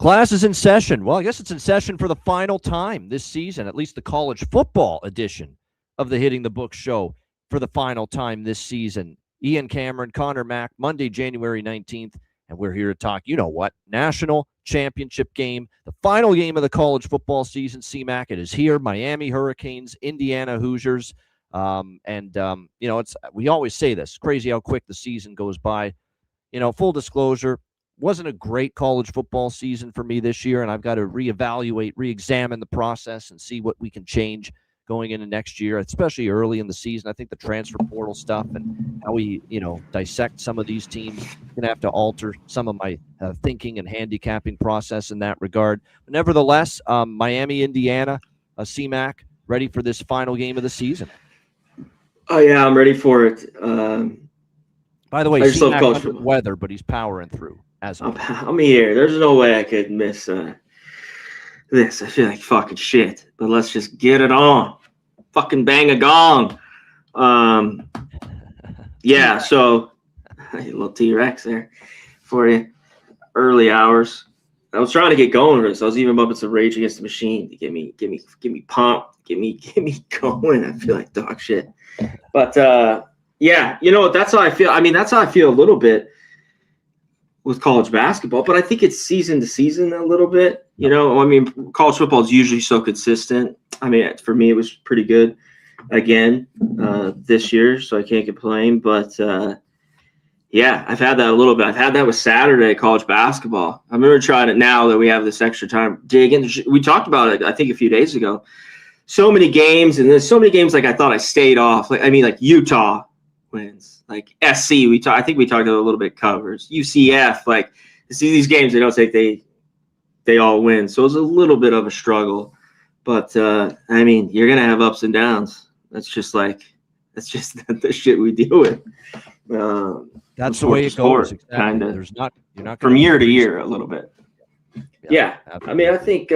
Class is in session. Well, I guess it's in session for the final time this season, at least the college football edition of the Hitting the Books show for the final time this season. Ian Cameron, Connor Mack, Monday, January 19th, and we're here to talk, you know what, national championship game, the final game of the college football season. CMAC, it is here, Miami Hurricanes, Indiana Hoosiers. We always say this, crazy how quick the season goes by. Full disclosure, wasn't a great college football season for me this year, and I've got to reevaluate, re-examine the process and see what we can change going into next year, especially early in the season. I think the transfer portal stuff and how we, dissect some of these teams is going to have to alter some of my thinking and handicapping process in that regard. But nevertheless, Miami, Indiana, CMAC, ready for this final game of the season. Oh, yeah, I'm ready for it. By the way, CMAC under the weather, but he's powering through. I'm here. There's no way I could miss this. I feel like fucking shit, but let's just get it on. Fucking bang a gong. Yeah, so a little T-Rex there for you. Early hours. I was trying to get going with this. I was even bumping some Rage Against the Machine to get me pumped, get me going. I feel like dog shit. But yeah, that's how I feel. I mean, that's how I feel a little bit with college basketball, but I think it's season to season a little bit. College football is usually so consistent. I mean, for me, it was pretty good again this year, so I can't complain. But yeah, I've had that a little bit. I've had that with Saturday college basketball. I remember trying it now that we have this extra time. Dig in. We talked about it, I think, a few days ago. So many games, and there's so many games like I thought I stayed off. Like Utah wins, like SC. I think we talked a little bit covers. UCF, like see these games, I don't think they all win. So it was a little bit of a struggle, but I mean, you're gonna have ups and downs. That's just the shit we deal with. That's the way it goes. Exactly. Kind of. You're not from year to year a little bit. Yeah. I mean, I think.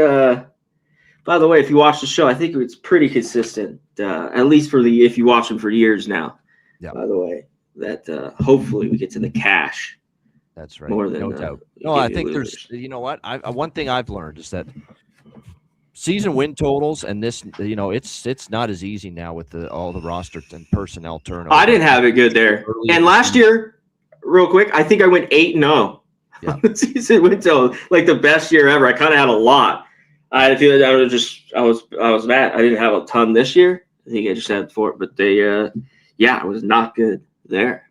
By the way, if you watch the show, I think it's pretty consistent. At least if you watch them for years now. Yeah. By the way, that hopefully we get to the cash. That's right. More than no doubt. No, I think there's. You know what? One thing I've learned is that season win totals and this, it's not as easy now with all the roster and personnel turnover. I didn't have it good there. And last year, real quick, I think I went 8-0. Yeah. Season win total, like the best year ever. I kind of had a lot. I feel like I was mad. I didn't have a ton this year. I think I just had 4, but it was not good there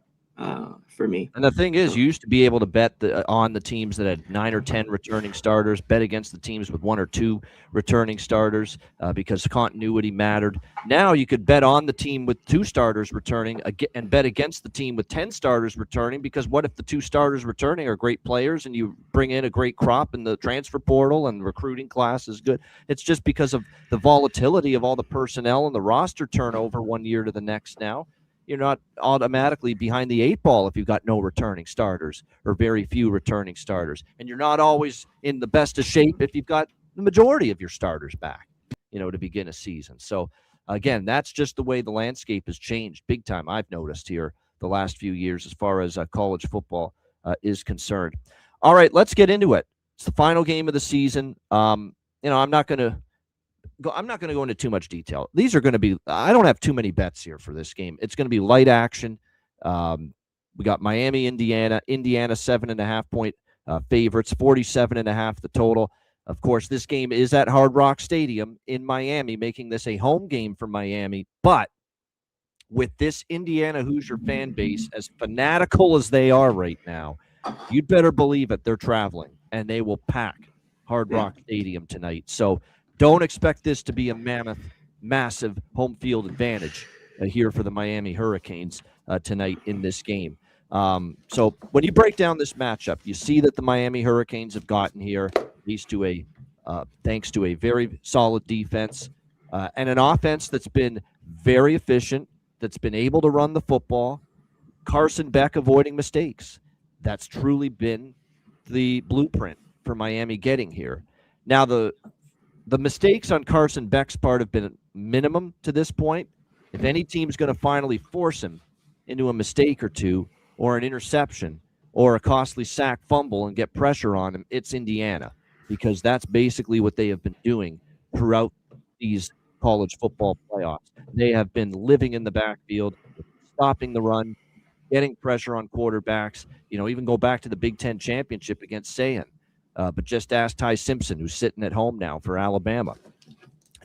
for me. And the thing is, you used to be able to bet on the teams that had 9 or 10 returning starters, bet against the teams with 1 or 2 returning starters because continuity mattered. Now you could bet on the team with 2 starters returning and bet against the team with 10 starters returning, because what if the 2 starters returning are great players and you bring in a great crop in the transfer portal and recruiting class is good? It's just because of the volatility of all the personnel and the roster turnover one year to the next now. You're not automatically behind the 8 ball if you've got no returning starters or very few returning starters. And you're not always in the best of shape if you've got the majority of your starters back, to begin a season. So, again, that's just the way the landscape has changed big time, I've noticed here the last few years as far as college football is concerned. All right, let's get into it. It's the final game of the season. I'm not going to go into too much detail. These are going to be, I don't have too many bets here for this game. It's going to be light action. We got Miami, Indiana 7.5 point favorites, 47.5 the total. Of course, this game is at Hard Rock Stadium in Miami, making this a home game for Miami. But with this Indiana Hoosier fan base, as fanatical as they are right now, you'd better believe it, they're traveling, and they will pack Hard Rock Stadium tonight. So don't expect this to be a massive home field advantage here for the Miami Hurricanes tonight in this game. So when you break down this matchup, you see that the Miami Hurricanes have gotten here thanks to a very solid defense and an offense that's been very efficient, that's been able to run the football. Carson Beck avoiding mistakes. That's truly been the blueprint for Miami getting here. Now, the mistakes on Carson Beck's part have been minimum to this point. If any team's going to finally force him into a mistake or two or an interception or a costly sack fumble and get pressure on him, it's Indiana. because that's basically what they have been doing throughout these college football playoffs. They have been living in the backfield, stopping the run, getting pressure on quarterbacks. Even go back to the Big Ten championship against Sayan. But just ask Ty Simpson, who's sitting at home now for Alabama.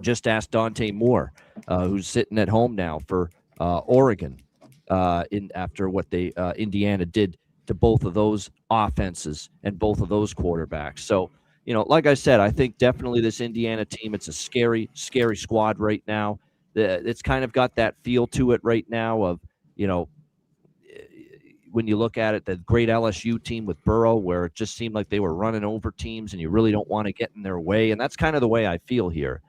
Just ask Dante Moore, who's sitting at home now for Oregon. After what Indiana did to both of those offenses and both of those quarterbacks. So, like I said, I think definitely this Indiana team, it's a scary, scary squad right now. It's kind of got that feel to it right now of, when you look at it, the great LSU team with Burrow, where it just seemed like they were running over teams and you really don't want to get in their way. And that's kind of the way I feel here.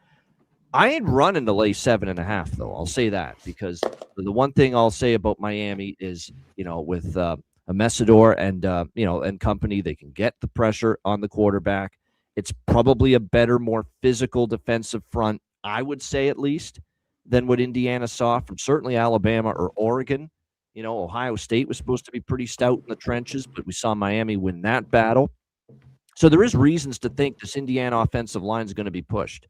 I ain't running to lay 7.5, though. I'll say that, because the one thing I'll say about Miami is, with Mesidor and and company, they can get the pressure on the quarterback. It's probably a better, more physical defensive front, I would say, at least, than what Indiana saw from certainly Alabama or Oregon. Ohio State was supposed to be pretty stout in the trenches, but we saw Miami win that battle. So there is reasons to think this Indiana offensive line is going to be pushed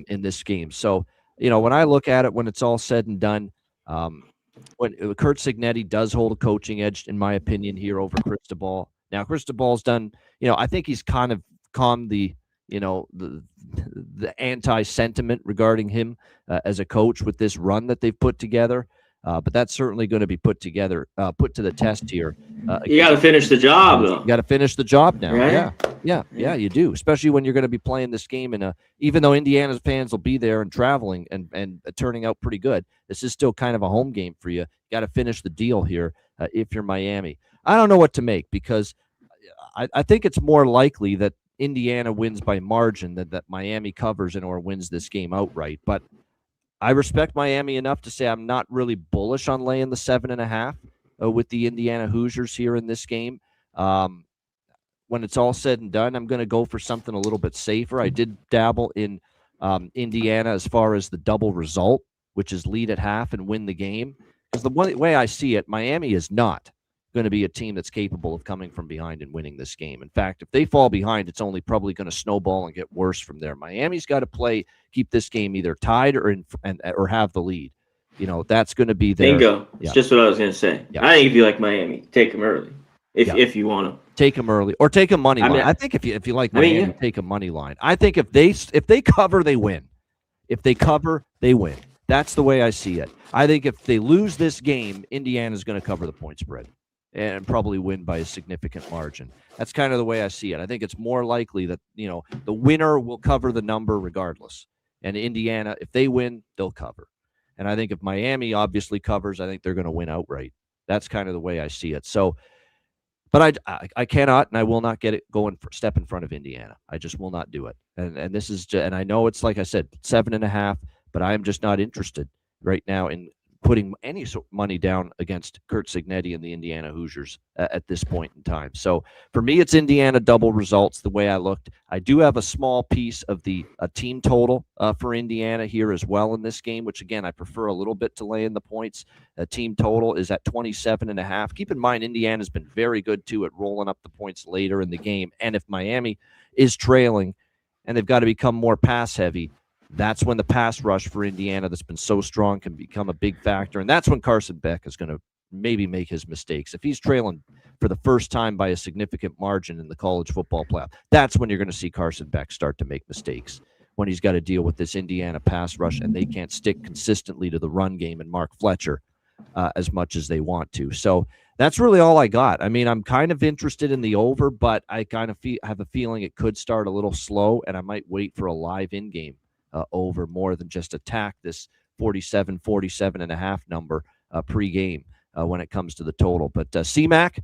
in this game. So, when I look at it, when it's all said and done, when Curt Cignetti does hold a coaching edge, in my opinion, here over Cristobal. Now, Cristobal's done, I think he's kind of calmed the anti-sentiment regarding him as a coach with this run that they've put together. But that's certainly going to be put to the test here. You got to finish the job, though. You got to finish the job now. Right? Yeah, you do. Especially when you're going to be playing this game even though Indiana's fans will be there and traveling and turning out pretty good, this is still kind of a home game for you. You got to finish the deal here if you're Miami. I don't know what to make, because I think it's more likely that Indiana wins by margin than that Miami covers or wins this game outright. But I respect Miami enough to say I'm not really bullish on laying the 7.5 with the Indiana Hoosiers here in this game. When it's all said and done, I'm going to go for something a little bit safer. I did dabble in Indiana as far as the double result, which is lead at half and win the game. Because the one way I see it, Miami is not going to be a team that's capable of coming from behind and winning this game. In fact, if they fall behind, it's only probably going to snowball and get worse from there. Miami's got to keep this game either tied or have the lead. That's going to be their bingo. It's just what I was going to say. Yeah. I think if you like Miami, take them early if you want to. Take them early or take a money line. I think if you like Miami, take a money line. I think if they cover, they win. If they cover, they win. That's the way I see it. I think if they lose this game, Indiana's going to cover the point spread and probably win by a significant margin. That's kind of the way I see it. I think it's more likely that, the winner will cover the number regardless. And Indiana, if they win, they'll cover. And I think if Miami obviously covers, I think they're going to win outright. That's kind of the way I see it. So, but I cannot and I will not get it going step in front of Indiana. I just will not do it. And this is and I know it's, like I said, 7.5, but I am just not interested right now in putting any money down against Curt Cignetti and the Indiana Hoosiers at this point in time. So for me, it's Indiana double results the way I looked. I do have a small piece of the team total for Indiana here as well in this game, which, again, I prefer a little bit to lay in the points. Team total is at 27.5. Keep in mind, Indiana's been very good, too, at rolling up the points later in the game. And if Miami is trailing and they've got to become more pass-heavy, that's when the pass rush for Indiana that's been so strong can become a big factor. And that's when Carson Beck is going to maybe make his mistakes. If he's trailing for the first time by a significant margin in the college football playoff, that's when you're going to see Carson Beck start to make mistakes, when he's got to deal with this Indiana pass rush and they can't stick consistently to the run game and Mark Fletcher as much as they want to. So that's really all I got. I mean, I'm kind of interested in the over, but I kind of have a feeling it could start a little slow, and I might wait for a live in-game over more than just attack this 47.5 number pre-game when it comes to the total. But CMAC,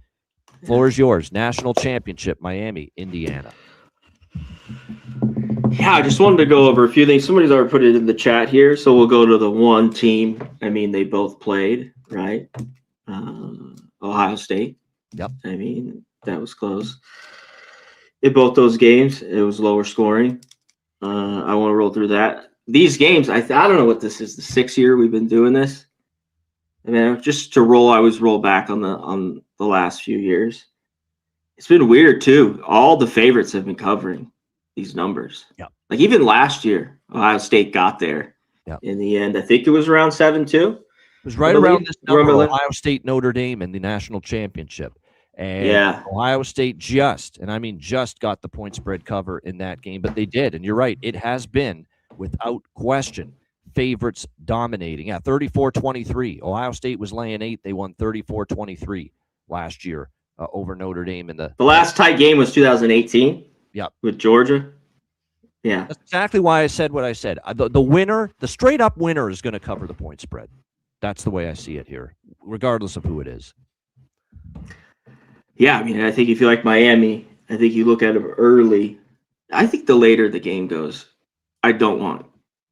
floor is yours. National championship, Miami, Indiana. Yeah, I just wanted to go over a few things. Somebody's already put it in the chat here, so we'll go to the one team. I mean, they both played, right? Ohio State. Yep. I mean, that was close. In both those games, it was lower scoring. I want to roll through that. These games, I don't know what this is, the 6th year we've been doing this. I mean, just to roll, I always roll back on the last few years. It's been weird, too. All the favorites have been covering. these numbers. Yeah. Like even last year, Ohio State got there. Yeah. In the end, I think it was around 7-2. It was right around this number, Ohio State, Notre Dame in the national championship. And yeah, Ohio State just got the point spread cover in that game, but they did. And you're right. It has been, without question, favorites dominating. Yeah, 34-23. Ohio State was laying 8. They won 34-23 last year over Notre Dame in the last tight game was 2018. Yeah, with Georgia. Yeah, that's exactly why I said what I said. The winner, the straight up winner, is going to cover the point spread. That's the way I see it here, regardless of who it is. Yeah, I mean, I think if you like Miami, I think you look at them early. I think the later the game goes, I don't want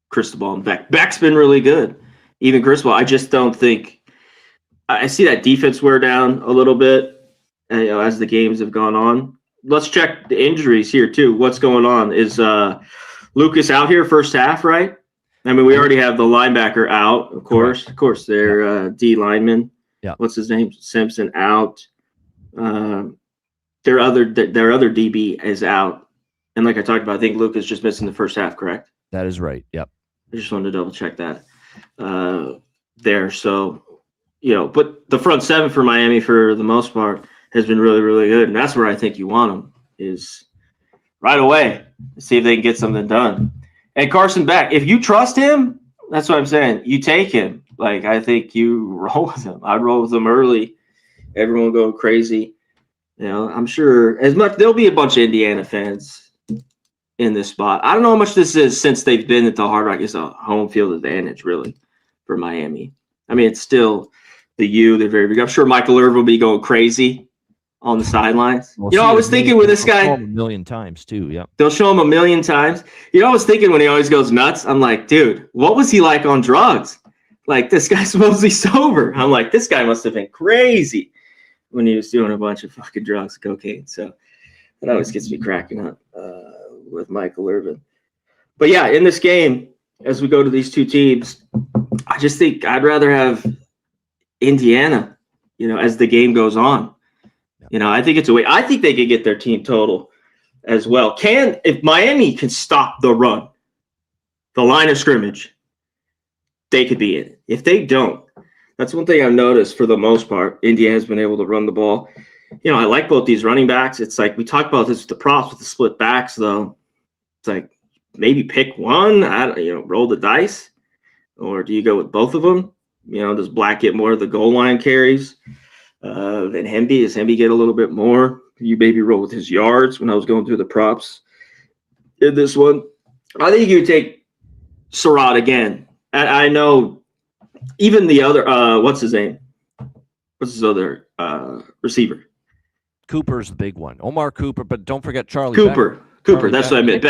Cristobal and Beck. Beck's been really good. Even Cristobal, I just don't think – I see that defense wear down a little bit as the games have gone on. Let's check the injuries here, too. What's going on? Is Lucas out here first half, right? I mean, we already have the linebacker out, of course. Correct. Of course, their D lineman. Yeah. What's his name? Simpson out. Their other DB is out. And like I talked about, I think Lucas just missing the first half, correct? That is right. Yep. I just wanted to double check that there. So, but the front seven for Miami for the most part has been really, really good. And that's where I think you want them is right away to see if they can get something done. And Carson Beck, if you trust him, that's what I'm saying. You take him. Like, I think you roll with him. I'd roll with him early. Everyone will go crazy. I'm sure there'll be a bunch of Indiana fans in this spot. I don't know how much this is since they've been at the Hard Rock. It's a home field advantage, really, for Miami. I mean, it's still the U. They're very big. I'm sure Michael Irvin will be going crazy on the sidelines. I was thinking with this guy. They'll show him a million times, too. Yep. They'll show him a million times. I was thinking when he always goes nuts, I'm like, dude, what was he like on drugs? Like, this guy's supposedly sober. I'm like, this guy must have been crazy when he was doing a bunch of fucking drugs, cocaine. So that always gets me cracking up with Michael Irvin. But yeah, in this game, as we go to these two teams, I just think I'd rather have Indiana, as the game goes on. I think it's a way. I think they could get their team total as well. If Miami can stop the run, the line of scrimmage, they could be in it. If they don't, that's one thing I've noticed for the most part. Indiana has been able to run the ball. I like both these running backs. It's like we talked about this with the props with the split backs, though. It's like maybe pick one, roll the dice, or do you go with both of them? Does Black get more of the goal line carries than Hemby? Does Hemby get a little bit more? You maybe roll with his yards when I was going through the props in this one. I think you would take Surratt again. I know even the other, what's his name? What's his other receiver? Cooper's the big one. Omar Cooper, but don't forget Charlie Cooper. Cooper, that's what I meant.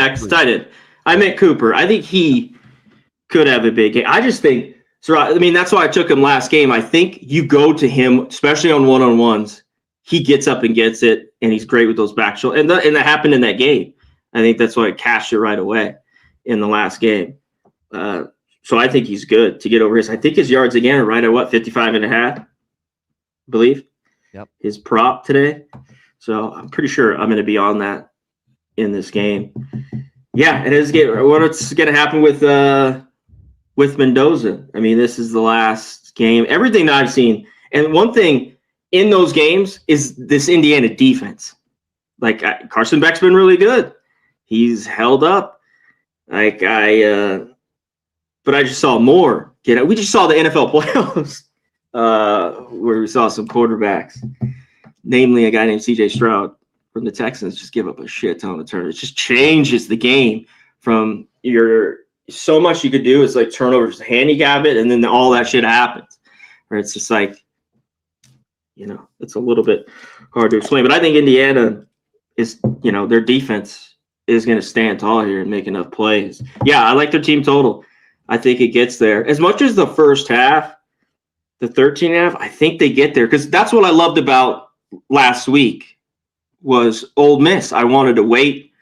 I meant Cooper. I think he could have a big game. I just think Surratt, that's why I took him last game. I think you go to him, especially on one-on-ones. He gets up and gets it, and he's great with those back shoulders. And that happened in that game. I think that's why I cashed it right away in the last game. So I think he's good to get over his. I think his yards again are right at 55.5, I believe. Yep. His prop today. So I'm pretty sure I'm going to be on that in this game. Yeah, it is. What's going to happen with Mendoza? This is the last game. Everything that I've seen, and one thing in those games is this Indiana defense. Like Carson Beck's been really good. He's held up. But I just saw more. We just saw the NFL playoffs where we saw some quarterbacks, namely a guy named C.J. Stroud from the Texans, just give up a shit ton of turnovers. It just changes the game from so much you could do. It's like turnovers, handicap it, and then all that shit happens. Or it's just like, it's a little bit hard to explain. But I think Indiana is, their defense is going to stand tall here and make enough plays. Yeah, I like their team total. I think it gets there. As much as the first half, the 13.5, I think they get there. Because that's what I loved about last week was Ole Miss. I wanted to wait.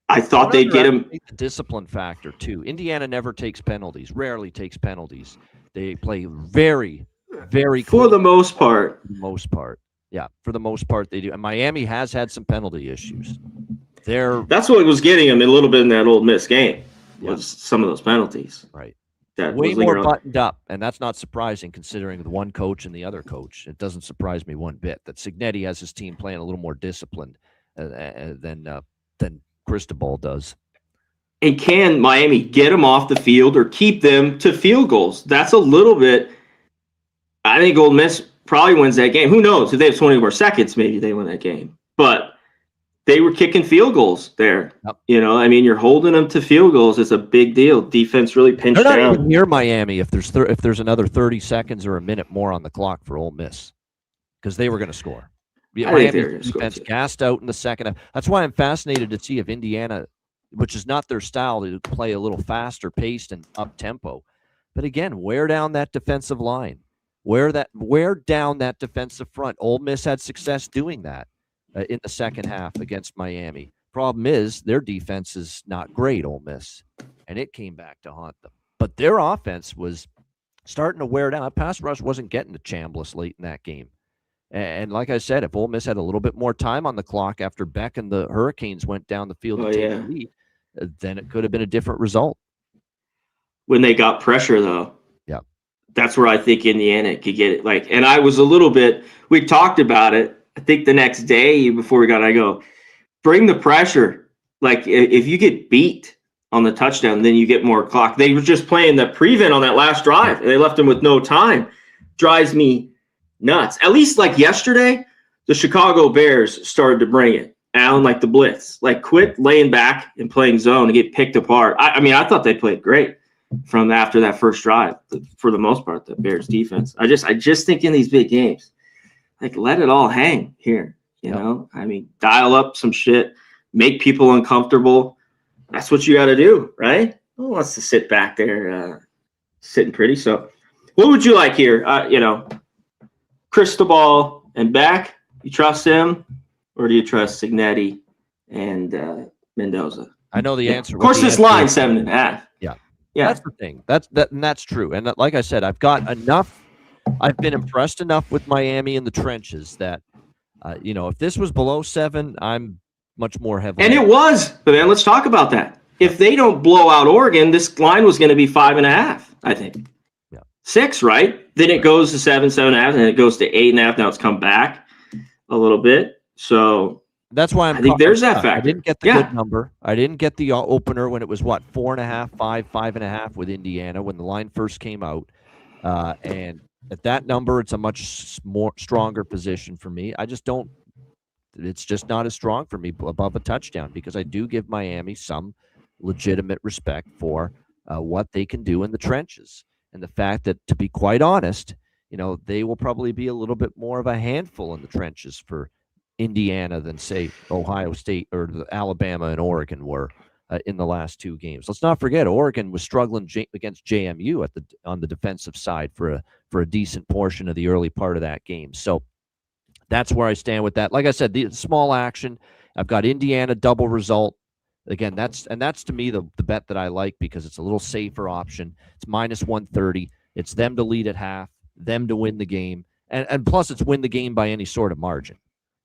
I thought they'd get him. The discipline factor, too. Indiana never takes penalties, rarely takes penalties. They play very, very close. For the most part. For the most part. Yeah, for the most part, they do. And Miami has had some penalty issues. That's what was getting him a little bit in that Ole Miss game. Was some of those penalties. Right. That way more buttoned up, and that's not surprising considering the one coach and the other coach. It doesn't surprise me one bit that Cignetti has his team playing a little more disciplined than Cristobal does. And can Miami get them off the field or keep them to field goals? That's a little bit. I think Ole Miss probably wins that game. Who knows? If they have 20 more seconds, maybe they win that game. But they were kicking field goals there. Yep. You know, I mean, you're holding them to field goals. It's a big deal. Defense really pinched down. They're not even near Miami if there's another 30 seconds or a minute more on the clock for Ole Miss, because they were going to score. Miami's defense gassed out in the second half. That's why I'm fascinated to see if Indiana, which is not their style, to play a little faster paced and up tempo. But again, wear down that defensive line. Wear down that defensive front. Ole Miss had success doing that in the second half against Miami. Problem is, their defense is not great, Ole Miss, and it came back to haunt them. But their offense was starting to wear down. That pass rush wasn't getting to Chambliss late in that game. And like I said, if Ole Miss had a little bit more time on the clock after Beck and the Hurricanes went down the field to take the lead, then it could have been a different result. When they got pressure, though. Yeah. That's where I think Indiana could get it. And I was a little bit, we talked about it, I think the next day before we got, I go, bring the pressure. Like, if you get beat on the touchdown, then you get more clock. They were just playing the prevent on that last drive, and they left them with no time. Drives me nuts. At least like yesterday, the Chicago Bears started to bring it. Allen, like the blitz. Like, quit laying back and playing zone and get picked apart. I mean, I thought they played great from after that first drive, for the most part, the Bears defense. I just think in these big games, like, let it all hang here. You know, I mean, dial up some shit, make people uncomfortable. That's what you got to do, right? Who wants to sit back there sitting pretty? So what would you like here? You know, Cristobal and Beck, you trust him, or do you trust Cignetti and Mendoza? I know the answer. Of course, this line 7.5. Yeah. That's the thing. That's true. And like I said, I've got enough. I've been impressed enough with Miami in the trenches that, you know, if this was below 7, I'm much more heavily. And it was, but then let's talk about that. If they don't blow out Oregon, this line was going to be 5.5, I think. Yeah. 6, right? Then it goes to 7, 7.5, and it goes to 8.5. Now it's come back a little bit. So that's why I think there's that factor. I didn't get the good number. I didn't get the opener when it was 4.5, 5, 5.5 with Indiana when the line first came out. And at that number, it's a much more stronger position for me. I just don't. It's just not as strong for me above a touchdown, because I do give Miami some legitimate respect for what they can do in the trenches, and the fact that, to be quite honest, you know, they will probably be a little bit more of a handful in the trenches for Indiana than, say, Ohio State or Alabama and Oregon were in the last 2 games. Let's not forget, Oregon was struggling against JMU on the defensive side for a decent portion of the early part of that game. So that's where I stand with that. Like I said, the small action. I've got Indiana double result. Again, that's to me the bet that I like, because it's a little safer option. It's -130. It's them to lead at half, them to win the game, and plus it's win the game by any sort of margin.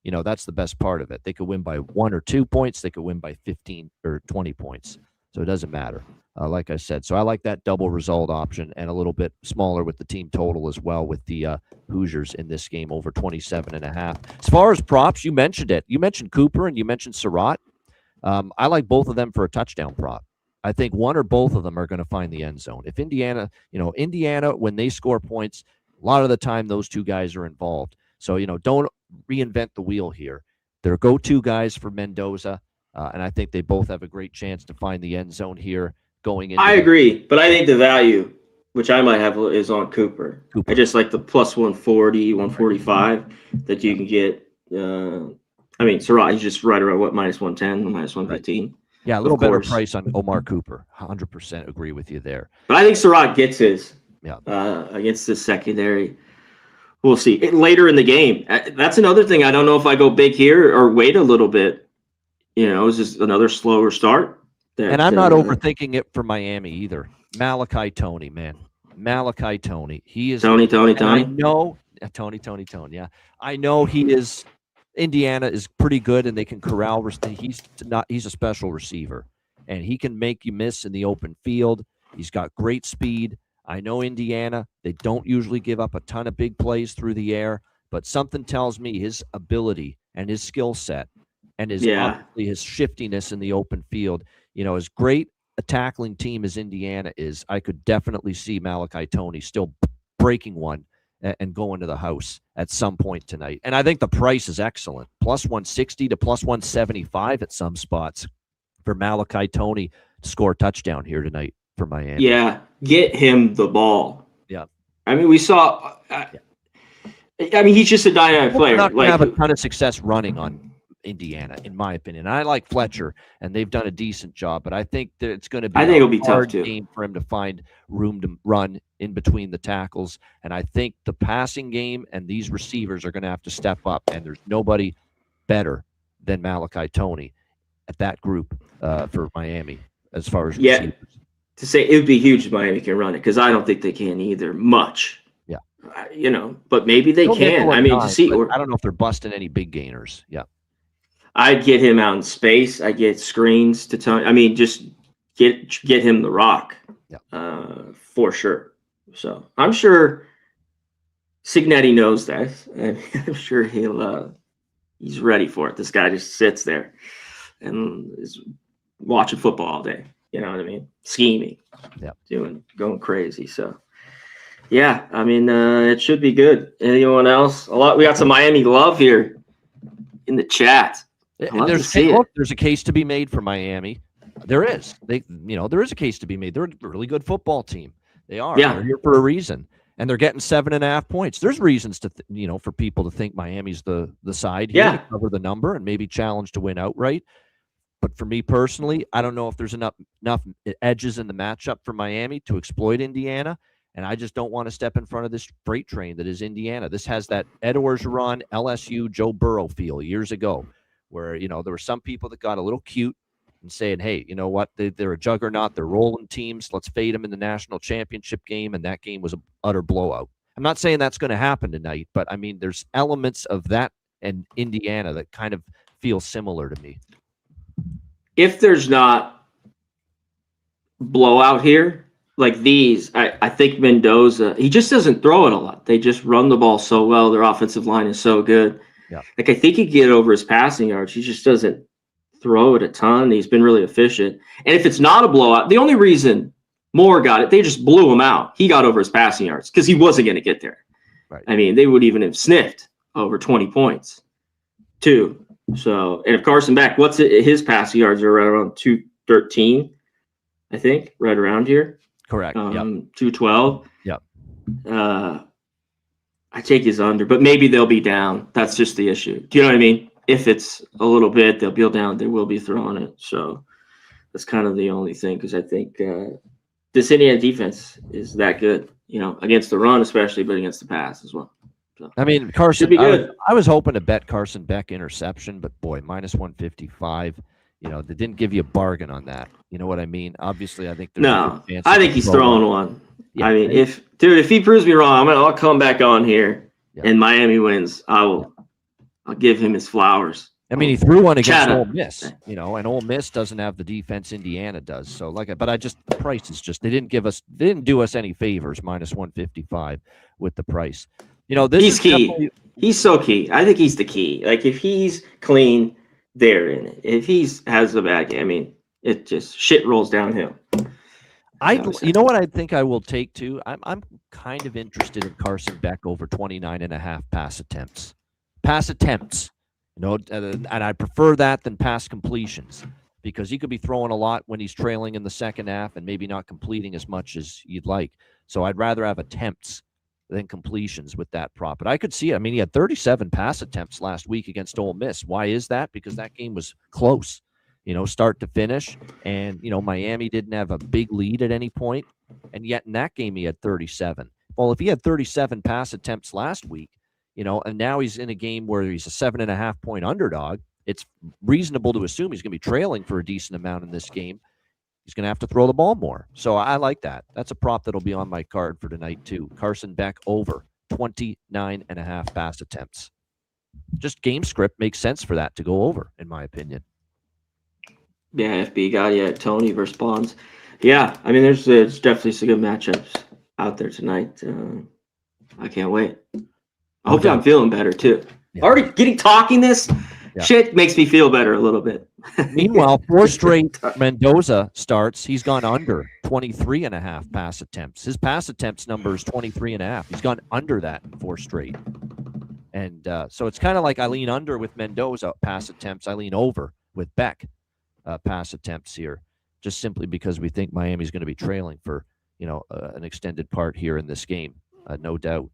You know, that's the best part of it. They could win by 1 or 2 points. They could win by 15 or 20 points. So it doesn't matter. Like I said, so I like that double result option, and a little bit smaller with the team total as well, with the Hoosiers in this game over 27.5. As far as props, you mentioned it. You mentioned Cooper and you mentioned Surratt. I like both of them for a touchdown prop. I think one or both of them are going to find the end zone. If Indiana, when they score points, a lot of the time those 2 guys are involved. So, you know, don't reinvent the wheel here. They're go-to guys for Mendoza, and I think they both have a great chance to find the end zone here going into. I agree, but I think the value, which I might have, is on Cooper. I just like the +140, 145 that you can get. I mean, Surratt, he's just right around -110, -115. Yeah, a little better price on Omar Cooper. 100% agree with you there. But I think Surratt gets his against the secondary. We'll see. Later in the game. That's another thing. I don't know if I go big here or wait a little bit. You know, it's just another slower start. And I'm not overthinking it for Miami either. Malachi Tony, man. Malachi Tony. He is Tony. I know Tony. Yeah. I know he is Indiana is pretty good, and they can corral. He's a special receiver, and he can make you miss in the open field. He's got great speed. I know Indiana, they don't usually give up a ton of big plays through the air, but something tells me his ability and his skill set and obviously his shiftiness in the open field, as great a tackling team as Indiana is, I could definitely see Malachi Toney still breaking one and going to the house at some point tonight. And I think the price is excellent. Plus 160 to plus 175 at some spots for Malachi Toney to score a touchdown here tonight for Miami. Yeah, get him the ball. Yeah. I mean, we saw he's just a dynamic player. Not going to have a ton of success running on Indiana, in my opinion. I like Fletcher, and they've done a decent job, but I think that it's going to be a hard tough game for him to find room to run in between the tackles. And I think the passing game and these receivers are going to have to step up, and there's nobody better than Malachi Toney at that group for Miami as far as receivers. To say it would be huge if Miami can run it, because I don't think they can either much. Yeah. But maybe they can. I mean, I don't know if they're busting any big gainers. Yeah. I'd get him out in space. I get screens to Tony. I mean, just get him the rock, for sure. So I'm sure Cignetti knows that. I'm sure he's ready for it. This guy just sits there and is watching football all day. You know what I mean? Scheming, going crazy. So yeah, I mean, it should be good. Anyone else? We got some Miami love here in the chat. There's a case to be made for Miami. There is. There is a case to be made. They're a really good football team. They are. Yeah. They're here for a reason, and they're getting 7.5 points. There's reasons to, for people to think Miami's the side here to cover the number and maybe challenge to win outright. But for me personally, I don't know if there's enough edges in the matchup for Miami to exploit Indiana. And I just don't want to step in front of this freight train that is Indiana. This has that Ed Orgeron, LSU, Joe Burrow feel years ago, where, there were some people that got a little cute and saying, hey, you know what? They're a juggernaut. They're rolling teams. Let's fade them in the national championship game. And that game was an utter blowout. I'm not saying that's going to happen tonight, but I mean, there's elements of that and Indiana that kind of feel similar to me. If there's not blowout here, like these, I think Mendoza, he just doesn't throw it a lot. They just run the ball so well. Their offensive line is so good. Yeah. Like, I think he can get over his passing yards. He just doesn't throw it a ton. He's been really efficient. And if it's not a blowout, the only reason Moore got it, they just blew him out. He got over his passing yards because he wasn't going to get there. Right. I mean, they would even have sniffed over 20 points too. So, and if Carson Beck, his passing yards are right around 213, I think, right around here. Correct. 212. Yep. I take his under, but maybe they'll be down. That's just the issue. Do you know what I mean? If it's a little bit, they'll be down. They will be throwing it. So that's kind of the only thing, because I think this Indiana defense is that good, against the run especially, but against the pass as well. So, I mean, Carson, should be good. I was hoping to bet Carson Beck interception, but boy, minus 155. They didn't give you a bargain on that. You know what I mean? Obviously, I think there's no. I think he's throwing one. Yeah, I mean, if he proves me wrong, I'll come back on here and Miami wins. I'll give him his flowers. I mean, he threw one against Ole Miss, and Ole Miss doesn't have the defense Indiana does. So, the price is just, they didn't do us any favors. Minus 155 with the price. He's key. He's so key. I think he's the key. Like, if he's clean, they're in it. If he has a bad game, I mean, it just shit rolls downhill. You know what I think I will take too? I'm kind of interested in Carson Beck over 29.5 pass attempts. And I prefer that than pass completions, because he could be throwing a lot when he's trailing in the second half and maybe not completing as much as you'd like. So I'd rather have attempts than completions with that prop. But I could see it. I mean, he had 37 pass attempts last week against Ole Miss. Why is that? Because that game was close, start to finish. And, Miami didn't have a big lead at any point. And yet in that game, he had 37. Well, if he had 37 pass attempts last week, and now he's in a game where he's a 7.5 point underdog, it's reasonable to assume he's going to be trailing for a decent amount in this game. He's going to have to throw the ball more. So I like that. That's a prop that'll be on my card for tonight too. Carson Beck over 29.5 pass attempts. just game script makes sense for that to go over, in my opinion. Yeah, FB guy, yeah, Tony versus Bonds. Yeah, I mean, there's definitely some good matchups out there tonight. I can't wait. Hopefully, I'm feeling better too. Yeah. Already talking this shit makes me feel better a little bit. Meanwhile, 4 straight Mendoza starts. He's gone under 23.5 pass attempts. His pass attempts number is 23.5. He's gone under that in 4 straight. And so it's kind of like I lean under with Mendoza pass attempts. I lean over with Beck pass attempts here, just simply because we think Miami's going to be trailing for, an extended part here in this game, no doubt.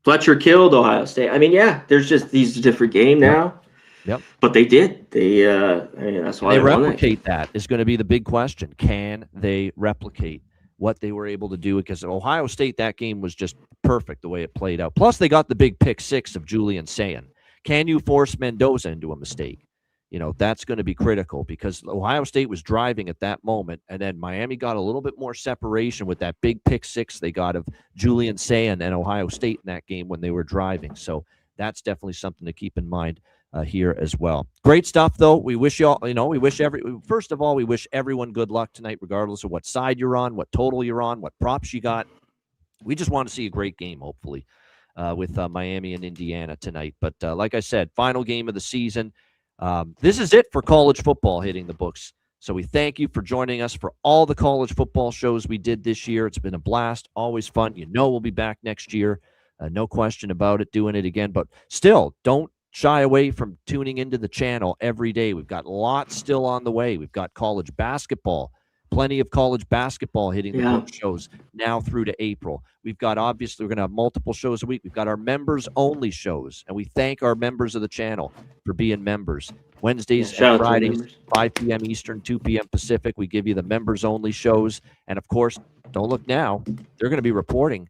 Fletcher killed Ohio State. I mean, yeah, there's just these different game now. Yep. But they did. That's why they replicate that is going to be the big question. Can they replicate what they were able to do? Because Ohio State, that game was just perfect the way it played out. Plus, they got the big pick 6 of Julian Sayin. Can you force Mendoza into a mistake? That's going to be critical because Ohio State was driving at that moment, and then Miami got a little bit more separation with that big pick 6 they got of Julian Sayin and Ohio State in that game when they were driving. So that's definitely something to keep in mind here as well. Great stuff, though. We wish y'all, first of all, we wish everyone good luck tonight, regardless of what side you're on, what total you're on, what props you got. We just want to see a great game, hopefully, with Miami and Indiana tonight. But like I said, final game of the season. This is it for college football hitting the books. So we thank you for joining us for all the college football shows we did this year. It's been a blast, always fun. We'll be back next year. No question about it, doing it again. But still, don't shy away from tuning into the channel every day. We've got lots still on the way. We've got college basketball, plenty of college basketball hitting the book shows now through to April. We've got, obviously, we're going to have multiple shows a week. We've got our members-only shows, and we thank our members of the channel for being members. Wednesdays and Fridays, 5 p.m. Eastern, 2 p.m. Pacific, we give you the members-only shows. And, of course, don't look now. They're going to be reporting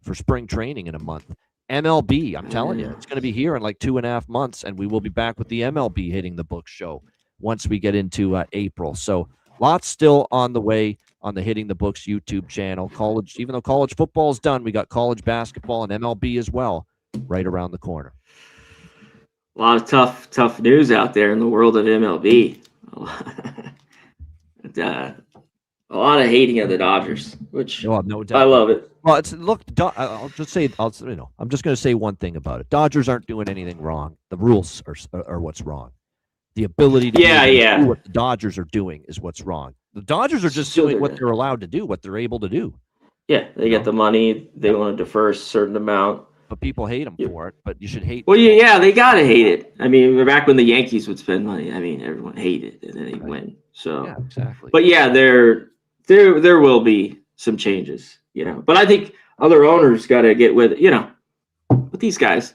for spring training in a month. MLB, I'm telling you, it's going to be here in like 2.5 months, and we will be back with the MLB hitting the book show once we get into April. So lots still on the way on the Hitting the Books YouTube channel. College, even though college football is done, we got college basketball and MLB as well right around the corner. A lot of tough news out there in the world of MLB. A lot of hating of the Dodgers, which no doubt. I love it. Well, I'm just going to say one thing about it. Dodgers aren't doing anything wrong. The rules are what's wrong. The ability to do what the Dodgers are doing is what's wrong. The Dodgers are just doing what they're allowed to do, what they're able to do. Yeah, they get the money. They want to defer a certain amount. But people hate them for it. But you should hate. Well, yeah, they gotta hate it. I mean, back when the Yankees would spend money, I mean, everyone hated it, and then they win. So, yeah, exactly. But yeah, there will be some changes, But I think other owners got to get with it, But these guys,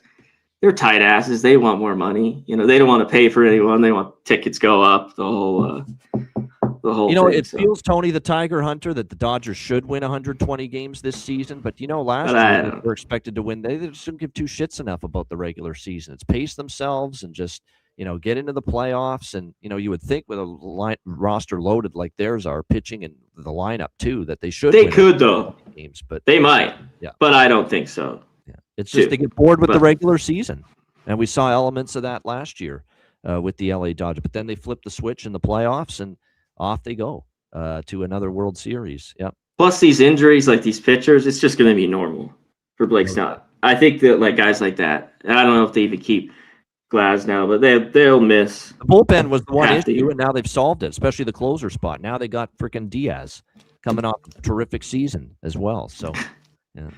they're tight asses. They want more money. They don't want to pay for anyone. They want tickets go up. The whole thing, it feels, Tony the Tiger Hunter, that the Dodgers should win 120 games this season. But last year they were expected to win. They just didn't give two shits enough about the regular season. It's pace themselves and just get into the playoffs. And you would think with a roster loaded like theirs are, pitching and the lineup too, that they should. They could though games, but they might. Yeah, but I don't think so. Yeah, it's just they get bored with the regular season, and we saw elements of that last year with the LA Dodgers. But then they flip the switch in the playoffs and off they go to another World Series. Yep. Plus these injuries, like these pitchers, it's just going to be normal for Blake Snell. I think that like guys like that, I don't know if they even keep Glasnow, but they'll miss. The bullpen was the one issue, and now they've solved it, especially the closer spot. Now they got freaking Diaz coming off a terrific season as well. So, yeah.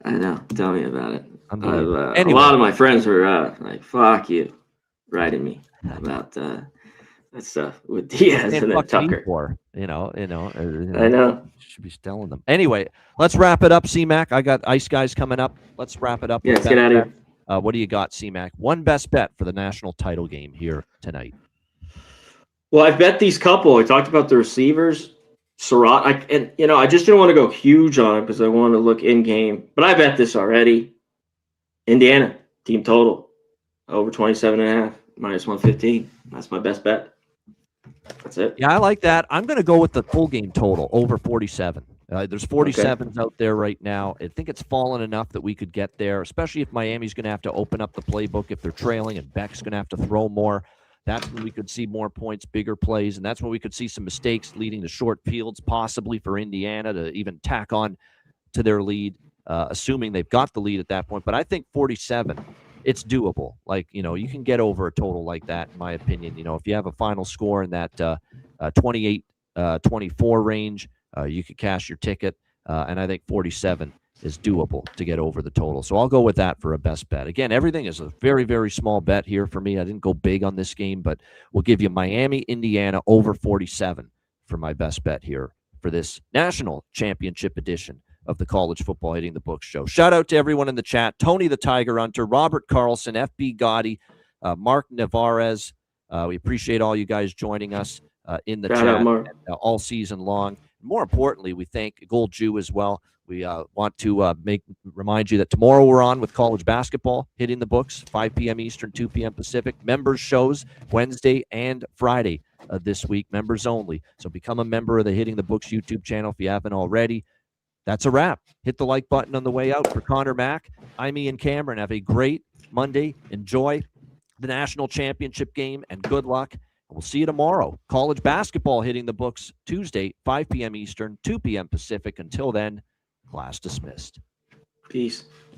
I know. Tell me about it. Anyway. A lot of my friends were like, "Fuck you," writing me about that stuff with Diaz and then Tucker. I know. Should be telling them. Anyway, let's wrap it up, C-Mac. I got Ice Guys coming up. Let's wrap it up. Yeah, let's get out of here. What do you got, C-Mac? One best bet for the national title game here tonight. Well, I've bet these couple. I talked about the receivers, Surratt. I just didn't want to go huge on it because I wanted to look in game. But I bet this already. Indiana team total over 27.5 minus 115. That's my best bet. That's it. Yeah, I like that. I'm going to go with the full game total over 47. There's 47s out there right now. I think it's fallen enough that we could get there, especially if Miami's going to have to open up the playbook if they're trailing and Beck's going to have to throw more. That's when we could see more points, bigger plays, and that's when we could see some mistakes leading to short fields, possibly for Indiana to even tack on to their lead, assuming they've got the lead at that point. But I think 47, it's doable. Like, you can get over a total like that, in my opinion. If you have a final score in that 28-24 range, you could cash your ticket, and I think 47 is doable to get over the total. So I'll go with that for a best bet. Again, everything is a very, very small bet here for me. I didn't go big on this game, but we'll give you Miami, Indiana over 47 for my best bet here for this national championship edition of the College Football Hitting the Books show. Shout out to everyone in the chat: Tony the Tiger Hunter, Robert Carlson, FB Gotti, Mark Navarez. We appreciate all you guys joining us in the chat all season long. More importantly, we thank Gold Jew as well. We want to remind you that tomorrow we're on with college basketball, Hitting the Books, 5 p.m. Eastern, 2 p.m. Pacific. Members shows Wednesday and Friday this week, members only. So become a member of the Hitting the Books YouTube channel if you haven't already. That's a wrap. Hit the like button on the way out. For Connor Mack, I'm Ian Cameron. Have a great Monday. Enjoy the national championship game, and good luck. We'll see you tomorrow. College basketball Hitting the Books Tuesday, 5 p.m. Eastern, 2 p.m. Pacific. Until then, class dismissed. Peace.